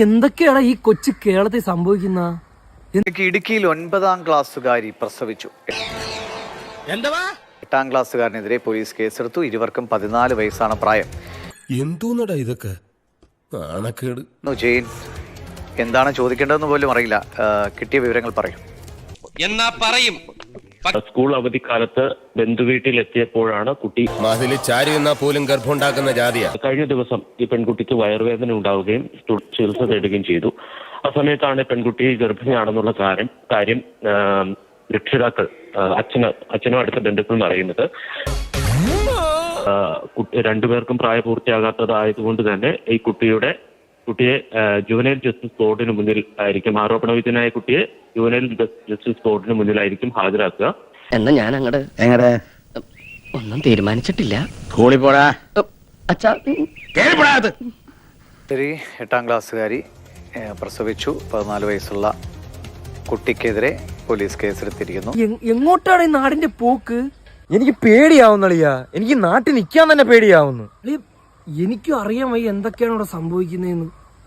എന്തൊക്കെയാണ് ഈ കൊച്ചു കേരളത്തിൽ സംഭവിക്കുന്ന? ഇടുക്കിയിൽ 9ാം ക്ലാസ്സുകാരി പ്രസവിച്ചു. 8ാം ക്ലാസ്സുകാരനെതിരെ പോലീസ് കേസെടുത്തു. ഇരുവർക്കും 14 വയസ്സാണ് പ്രായം. എന്തോന്നടാ ഇതൊക്കെ? ജെയിൻ എന്താണ് ചോദിക്കേണ്ടതെന്ന് പോലും അറിയില്ല. കിട്ടിയ വിവരങ്ങൾ പറയും. സ്കൂൾ അവധിക്കാലത്ത് ബന്ധുവീട്ടിലെത്തിയപ്പോഴാണ് കുട്ടി മതിൽ ചാരി നിന്നാ പോലും ഗർഭമുണ്ടാക്കുന്ന ജാതിയാ. കഴിഞ്ഞ ദിവസം ഈ പെൺകുട്ടിക്ക് വയറുവേദന ഉണ്ടാവുകയും ചികിത്സ തേടുകയും ചെയ്തു. ആ സമയത്താണ് പെൺകുട്ടി ഗർഭിണിയാണെന്നുള്ള കാര്യം രക്ഷിതാക്കൾ അച്ഛനും അടുത്ത ബന്ധുക്കളും അറിയുന്നത്. രണ്ടുപേർക്കും പ്രായപൂർത്തിയാകാത്തതായതുകൊണ്ട് തന്നെ ഈ കുട്ടിയെ ജുവനൈൽ ജസ്റ്റിസ് ബോർഡിന് മുന്നിൽ ആയിരിക്കും, ആരോപണ വിധേയനായ കുട്ടിയെ ജുവനൈൽ ജസ്റ്റിസ് ബോർഡിന് മുന്നിലായിരിക്കും ഹാജരാക്കുക. എന്നാ ഞാൻ അങ്ങടെ ഒന്നും തീരുമാനിച്ചിട്ടില്ല. ശരി, 8ാം ക്ലാസ്സുകാരി പ്രസവിച്ചു. 14 വയസ്സുള്ള കുട്ടിക്കെതിരെ പോലീസ് കേസെടുത്തിരിക്കുന്നു. എങ്ങോട്ടാണ് ഈ നാടിന്റെ പോക്ക്? എനിക്ക് പേടിയാവുന്നളിയാ. എനിക്ക് നാട്ടിൽ നിൽക്കാൻ തന്നെ പേടിയാവുന്നു. എനിക്കും അറിയാൻ വയ്യ എന്തൊക്കെയാണ് ഇവിടെ സംഭവിക്കുന്നതെന്ന്.